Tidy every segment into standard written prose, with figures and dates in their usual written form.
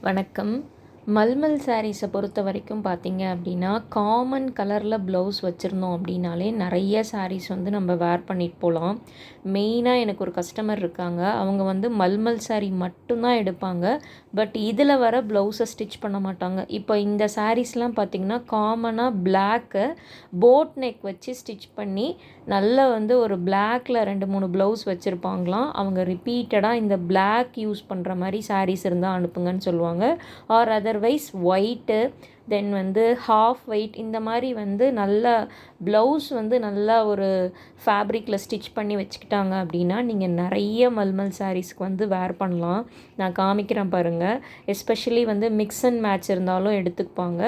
வணக்கம். மல்மல் சாரீஸை பொறுத்த வரைக்கும் பார்த்தீங்க அப்படின்னா, காமன் கலரில் ப்ளவுஸ் வச்சுருந்தோம் அப்படின்னாலே நிறைய சாரீஸ் வந்து நம்ம வேர் பண்ணிட்டு போகலாம். மெயினாக எனக்கு ஒரு கஸ்டமர் இருக்காங்க. அவங்க வந்து மல்மல் சாரீ மட்டும்தான் எடுப்பாங்க. பட் இதில் வர ப்ளவுஸை ஸ்டிச் பண்ண மாட்டாங்க. இப்போ இந்த சாரீஸ்லாம் பார்த்திங்கன்னா காமனாக பிளாக்கு போட் நெக் வச்சு ஸ்டிச் பண்ணி நல்ல வந்து ஒரு பிளாக்கில் 2-3 ப்ளவுஸ் வச்சுருப்பாங்களாம். அவங்க ரிப்பீட்டடாக இந்த பிளாக் யூஸ் பண்ணுற மாதிரி சாரீஸ் இருந்தால் அனுப்புங்கன்னு சொல்லுவாங்க. ஆர் அதர்வைஸ் ஒயிட்டு, தென் வந்து ஹாஃப் ஒயிட், இந்த மாதிரி வந்து நல்லா ப்ளவுஸ் வந்து நல்லா ஒரு ஃபேப்ரிக்கில் ஸ்டிச் பண்ணி வச்சுக்கிட்டாங்க அப்படின்னா நீங்கள் நிறைய மல்மல் சாரீஸ்க்கு வந்து வேர் பண்ணலாம். நான் காமிக்கிறேன் பாருங்கள். எஸ்பெஷலி வந்து மிக்ஸ் அண்ட் மேட்ச் இருந்தாலும் எடுத்துப்பாங்க.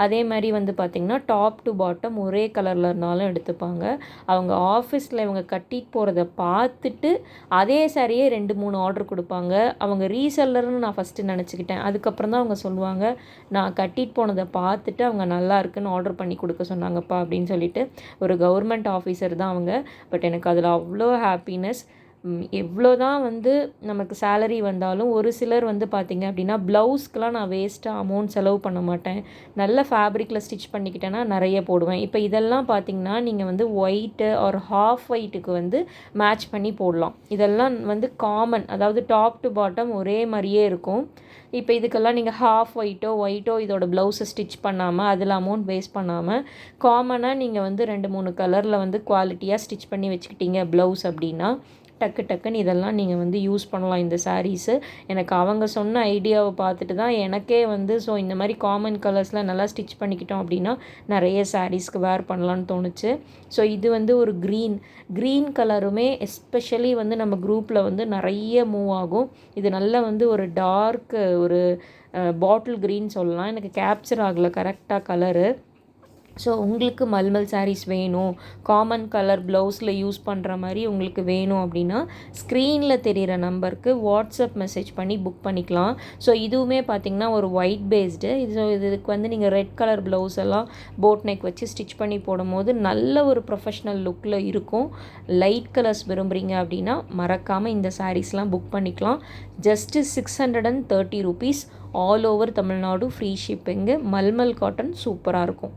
அதே மாதிரி வந்து பார்த்திங்கன்னா டாப் டு பாட்டம் ஒரே கலரில் இருந்தாலும் எடுத்துப்பாங்க. அவங்க ஆஃபீஸில் இவங்க கட்டிட்டு போகிறத பார்த்துட்டு அதே சாரியே 2-3 ஆர்டர் கொடுப்பாங்க. அவங்க ரீசெல்லர்னு நான் ஃபஸ்ட்டு நினச்சிக்கிட்டேன். அதுக்கப்புறம் தான் அவங்க சொல்லுவாங்க, நான் கட்டிட்டு போனதை பார்த்துட்டு அவங்க நல்லா இருக்குன்னு ஆர்டர் பண்ணி கொடுக்க சொன்னாங்கப்பா அப்படின்னு சொல்லிட்டு. ஒரு கவர்மெண்ட் ஆஃபீஸர் தான் அவங்க. பட் எனக்கு அதில் அவ்வளோ ஹாப்பினஸ். எவ்வளோ தான் வந்து நமக்கு சேலரி வந்தாலும் ஒரு சிலர் வந்து பார்த்திங்க அப்படின்னா ப்ளவுஸ்க்கெலாம் நான் வேஸ்ட்டாக அமௌண்ட் செலவு பண்ண மாட்டேன். நல்ல ஃபேப்ரிக்கில் ஸ்டிச் பண்ணிக்கிட்டேன்னா நிறைய போடுவேன். இப்போ இதெல்லாம் பார்த்திங்கன்னா நீங்கள் வந்து ஒயிட்டு ஒரு ஹாஃப் ஒயிட்டுக்கு வந்து மேட்ச் பண்ணி போடலாம். இதெல்லாம் வந்து காமன், அதாவது டாப் டு பாட்டம் ஒரே மாதிரியே இருக்கும். இப்போ இதுக்கெல்லாம் நீங்கள் ஹாஃப் ஒயிட்டோ இதோட ப்ளவுஸை ஸ்டிச் பண்ணாமல் அதில் அமௌண்ட் வேஸ்ட் பண்ணாமல் காமனாக நீங்கள் வந்து 2-3 கலரில் வந்து குவாலிட்டியாக ஸ்டிச் பண்ணி வச்சுக்கிட்டீங்க ப்ளவுஸ் அப்படின்னா டக்குன்னு இதெல்லாம் நீங்கள் வந்து யூஸ் பண்ணலாம் இந்த சாரீஸு. எனக்கு அவங்க சொன்ன ஐடியாவை பார்த்துட்டு தான் எனக்கே வந்து இந்த மாதிரி காமன் கலர்ஸில் நல்லா ஸ்டிச் பண்ணிக்கிட்டோம் அப்படின்னா நிறைய சாரீஸ்க்கு வேர் பண்ணலான்னு தோணுச்சு. இது வந்து ஒரு க்ரீன் கலருமே எஸ்பெஷலி வந்து நம்ம குரூப்பில் வந்து நிறைய மூவ் ஆகும். இது நல்லா வந்து ஒரு டார்க்கு ஒரு பாட்டில் க்ரீன் சொல்லலாம். எனக்கு கேப்சர் ஆகலை கரெக்டாக கலரு. உங்களுக்கு மல்மல் சாரீஸ் வேணும், காமன் கலர் ப்ளவுஸில் யூஸ் பண்ணுற மாதிரி உங்களுக்கு வேணும் அப்படின்னா ஸ்க்ரீனில் தெரிகிற நம்பருக்கு வாட்ஸ்அப் மெசேஜ் பண்ணி புக் பண்ணிக்கலாம். இதுவுமே பார்த்திங்கன்னா ஒரு ஒயிட் பேஸ்டு இதுக்கு வந்து நீங்கள் ரெட் கலர் ப்ளவுஸ் எல்லாம் போட் நெக் வச்சு ஸ்டிச் பண்ணி போடும்போது நல்ல ஒரு ப்ரொஃபஷ்னல் லுக்கில் இருக்கும். லைட் கலர்ஸ் விரும்புகிறீங்க அப்படின்னா மறக்காமல் இந்த சாரீஸ்லாம் புக் பண்ணிக்கலாம். Just 630 rupees, all over Tamil Nadu, free shipping. Mulmul cotton சூப்பராக இருக்கும்.